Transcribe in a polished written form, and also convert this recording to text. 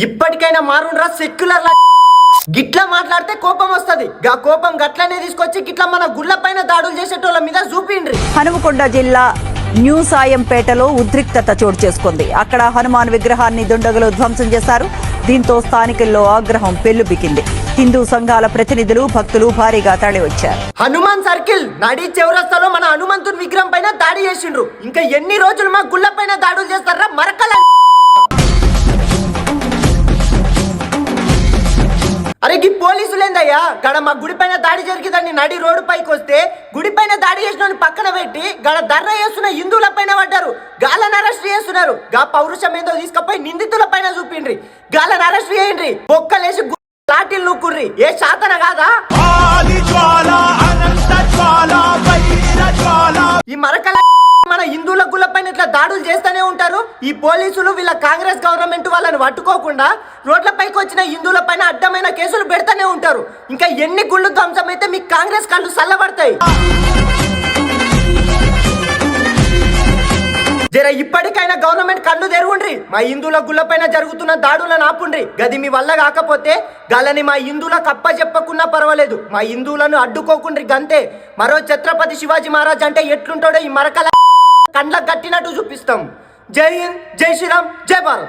ఇప్పటికైనా మారుండ్రా సెక్యులర్ గిట్లా మాట్లాడితే కోపం వస్తది. గా కోపం గట్లనే తీసుకొచ్చి గిట్లా మన గుళ్ళ పైన దాడులు చేసేటోళ్ళ మీద చూపిండ్రి. హనుమకొండ జిల్లా న్యూ సాయంపేటలో ఉద్రిక్తత చోటు చేసుకుంది. అక్కడ హనుమాన్ విగ్రహాన్ని దుండగులు ధ్వంసం చేశారు. దీంతో స్థానికుల్లో ఆగ్రహం పెల్లుబికింది. హిందూ సంఘాల ప్రతినిధులు భక్తులు భారీగా తరలివచ్చారు. హనుమాన్ సర్కిల్ నడి చౌరస్తాలో మన హనుమంతుని విగ్రహం పైన దాడి చేసిండ్రు. ఇంకా ఎన్ని రోజులు మా గుళ్ళ పైన దాడులు చేస్తారా మరకల. అరే ఈ పోలీసులేందయ్యా గడ మా గుడి పైన దాడి జరిగిందని నడి రోడ్డు పైకి వస్తే గుడి పైన దాడి చేసిన పక్కన పెట్టి గడ ధర్నా చేస్తున్న హిందువుల పైన పడ్డారు. గాలను అరెస్ట్ చేస్తున్నారు. గా పౌరుషం ఏందో తీసుకపోయి నిందితుల పైన చూపిండ్రి. గాలను అరెస్ట్ చేయండి. బొక్కలేసి లాఠీలు నూకుర్రి. ఏ శాతన కాదా ఈ మరకల మన హిందువుల గుళ్ళ పైన ఇట్లా దాడులు చేస్తూనే ఉంటారు. ఈ పోలీసులు వీళ్ళ కాంగ్రెస్ గవర్నమెంట్ వాళ్ళని పట్టుకోకుండా రోడ్ల పైకి వచ్చిన హిందువుల పైన అడ్డమైన కేసులు పెడతానే ఉంటారు. ఇంకా ఎన్ని గుళ్ళు ధ్వంసం అయితే మీకు కాంగ్రెస్ కళ్ళు చల్లబడతాయి. జర ఇప్పటికైనా గవర్నమెంట్ కళ్ళు తెరుగుండ్రి. మా హిందువుల గుళ్ళ పైన జరుగుతున్న దాడులను ఆపుండ్రి. గది మీ వల్ల కాకపోతే గాలని మా హిందువులకు అప్ప చెప్పకున్నా పర్వాలేదు. మా హిందువులను అడ్డుకోకుండ్రి గంతే. మరో ఛత్రపతి శివాజీ మహారాజ్ అంటే ఎట్లుంటాడో ఈ మరకల కండ్లకు కట్టినట్టు చూపిస్తాం. జై హింద్, జై శ్రీరామ్, జై భారత్.